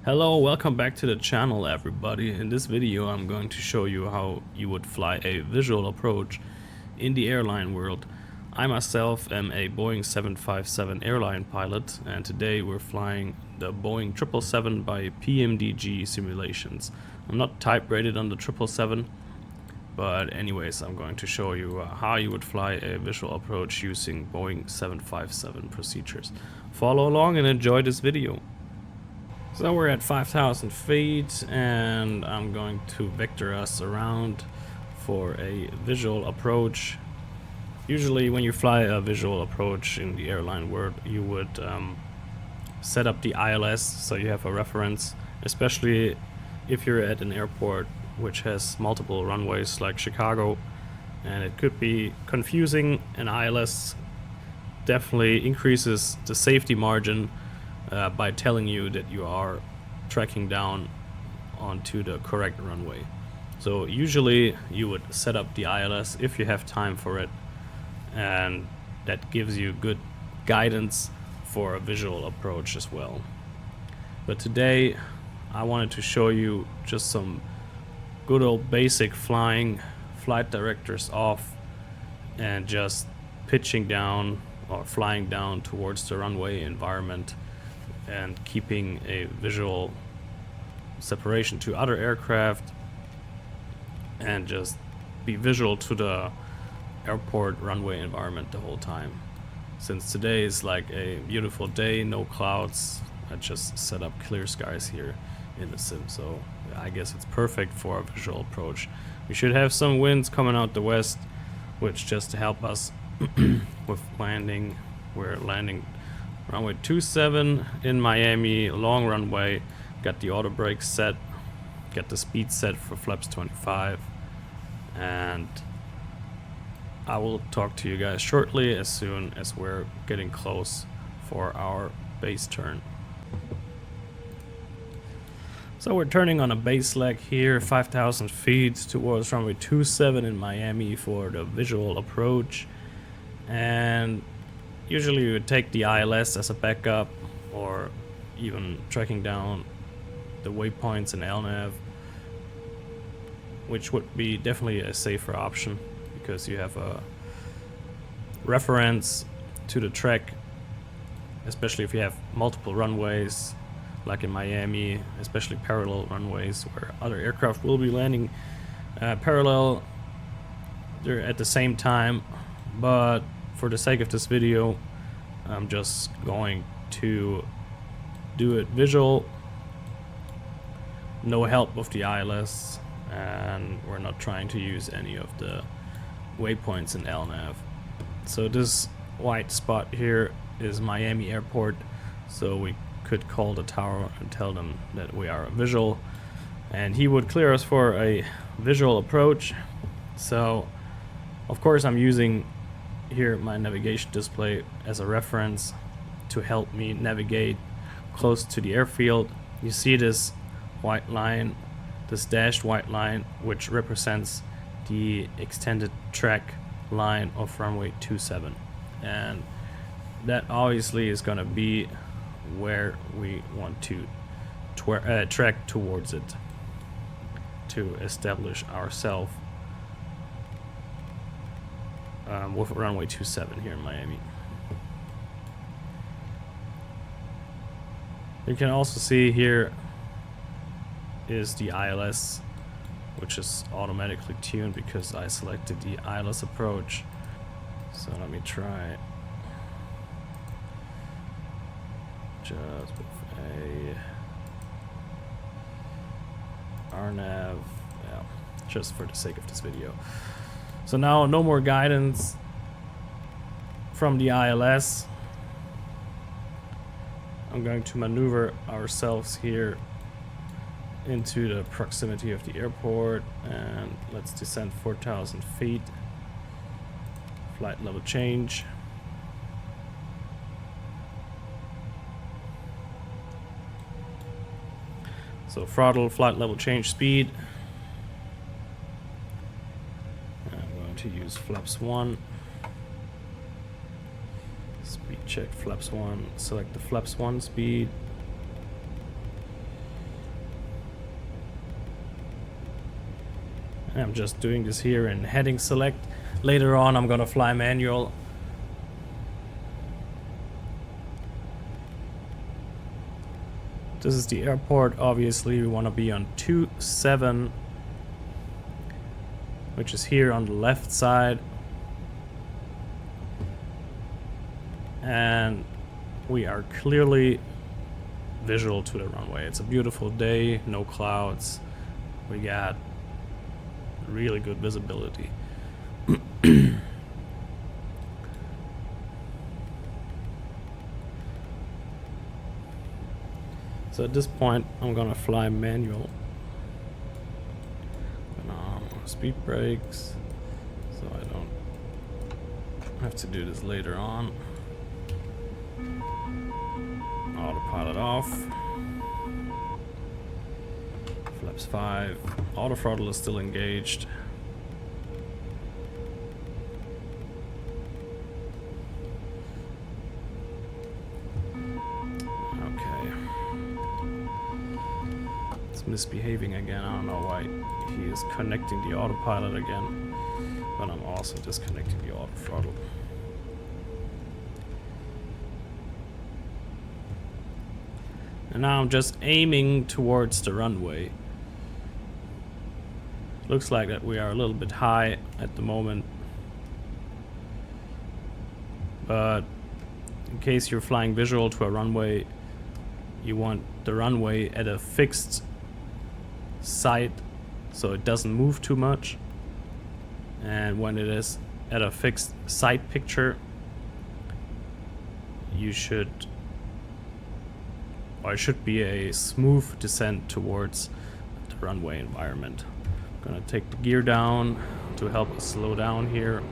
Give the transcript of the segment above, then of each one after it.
Hello, welcome back to the channel everybody. In this video I'm going to show you how you would fly a visual approach in the airline world. I myself am a Boeing 757 airline pilot, and today we're flying the Boeing 777 by PMDG simulations. I'm not type rated on the 777, but anyways, I'm going to show you how you would fly a visual approach using Boeing 757 procedures. Follow along and enjoy this video. So we're at 5,000 feet and I'm going to vector us around for a visual approach. Usually when you fly a visual approach in the airline world, you would set up the ILS so you have a reference, especially if you're at an airport which has multiple runways like Chicago, and it could be confusing. An ILS definitely increases the safety margin by telling you that you are tracking down onto the correct runway. So usually you would set up the ILS if you have time for it, and that gives you good guidance for a visual approach as well. But today I wanted to show you just some good old basic flying, flight directors off, and just pitching down or flying down towards the runway environment and keeping a visual separation to other aircraft, and just be visual to the airport runway environment the whole time. Since today is like a beautiful day, no clouds, I just set up clear skies here in the sim, so I guess it's perfect for a visual approach. We should have some winds coming out the west, which just to help us with landing. We're landing runway 27 in Miami, long runway, got the auto brakes set, got the speed set for flaps 25, and I will talk to you guys shortly as soon as we're getting close for our base turn. So we're turning on a base leg here, 5,000 feet towards runway 27 in Miami for the visual approach, and usually you would take the ILS as a backup, or even tracking down the waypoints in LNAV, which would be definitely a safer option because you have a reference to the track, especially if you have multiple runways like in Miami, especially parallel runways where other aircraft will be landing parallel there at the same time. But for the sake of this video, I'm just going to do it visual, no help of the ILS, and we're not trying to use any of the waypoints in LNAV. So this white spot here is Miami Airport, so we could call the tower and tell them that we are a visual, and he would clear us for a visual approach. So of course I'm using here my navigation display as a reference to help me navigate close to the airfield. You see this white line, this dashed white line, which represents the extended track line of runway 27, and that obviously is going to be where we want to track towards it to establish ourselves with runway 27 here in Miami. You can also see here is the ILS, which is automatically tuned because I selected the ILS approach. So let me try just with a RNAV, yeah, just for the sake of this video. So now no more guidance from the ILS. I'm going to maneuver ourselves here into the proximity of the airport, and let's descend 4,000 feet. Flight level change. So throttle, flight level change, speed. I'm going to use flaps 1. Speed check flaps 1. Select the flaps 1 speed. I'm just doing this here in heading select. Later on I'm gonna fly manual. This is the airport. Obviously we want to be on 27, which is here on the left side. And we are clearly visual to the runway. It's a beautiful day, no clouds. We got really good visibility. So at this point I'm gonna fly manual. Speed brakes, so I don't have to do this later on. Autopilot off. Flaps 5. Auto throttle is still engaged. Okay. It's misbehaving again. I don't know why he is connecting the autopilot again, but I'm also disconnecting the auto throttle. And now I'm just aiming towards the runway. Looks like that we are a little bit high at the moment. But in case you're flying visual to a runway, you want the runway at a fixed site so it doesn't move too much. And when it is at a fixed side picture, you should, or it should be a smooth descent towards the runway environment. I'm gonna take the gear down to help us slow down here.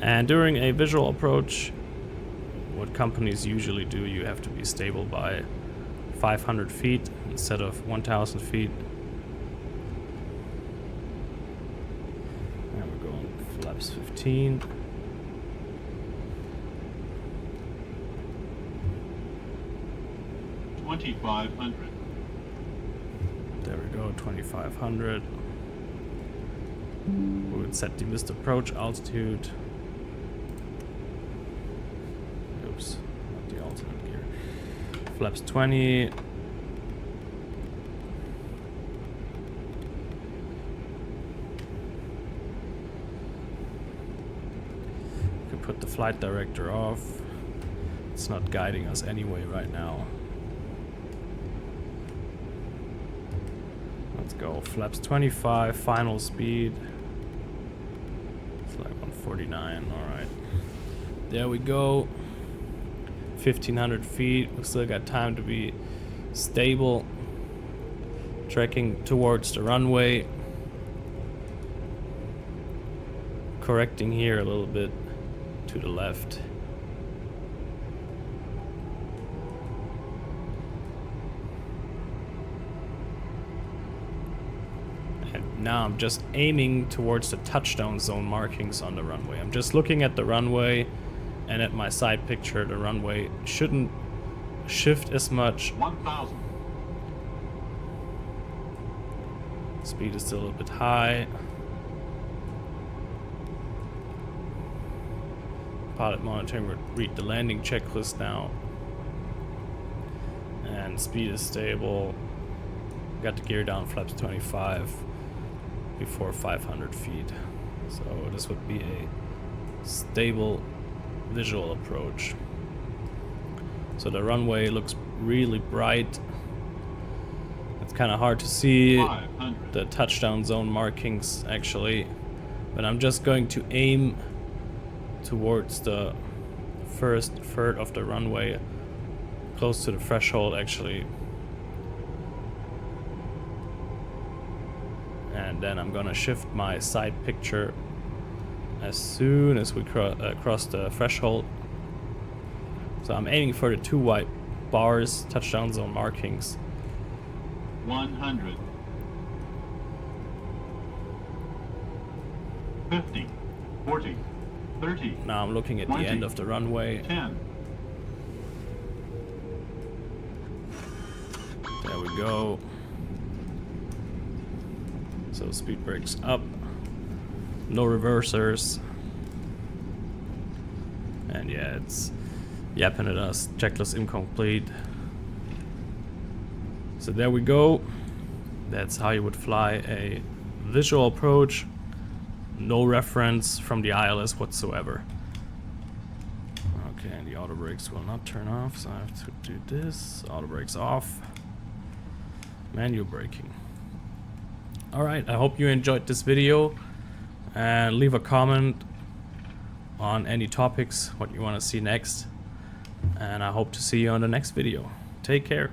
And during a visual approach, what companies usually do, you have to be stable by 500 feet instead of 1,000 feet. And we're going flaps 15. There we go, 2,500. We would set the missed approach altitude. Oops, not the alternate gear. Flaps 20. You can put the flight director off. It's not guiding us anyway right now. Let's go. Flaps 25, final speed. It's like 149, alright. There we go. 1,500 feet. We still got time to be stable. Tracking towards the runway. Correcting here a little bit to the left. Now I'm just aiming towards the touchdown zone markings on the runway. I'm just looking at the runway and at my side picture. The runway shouldn't shift as much. 1,000. Speed is still a little bit high. Pilot monitoring will read the landing checklist now. And speed is stable. Got the gear down, flaps 25. Before 500 feet. So this would be a stable visual approach. So the runway looks really bright. It's kind of hard to see the touchdown zone markings actually, but I'm just going to aim towards the first third of the runway, close to the threshold actually. And then I'm gonna shift my side picture as soon as we cross the threshold. So I'm aiming for the 2 white bars, touchdown zone markings. 100. 50. 40. 30. Now I'm looking at 20, the end of the runway. 10. There we go. So speed brakes up. No reversers. And yeah, it's yapping at us. Checklist incomplete. So there we go. That's how you would fly a visual approach. No reference from the ILS whatsoever. Okay, and the auto brakes will not turn off, so I have to do this. Auto brakes off. Manual braking. Alright, I hope you enjoyed this video. And leave a comment on any topics, what you want to see next. And I hope to see you on the next video. Take care.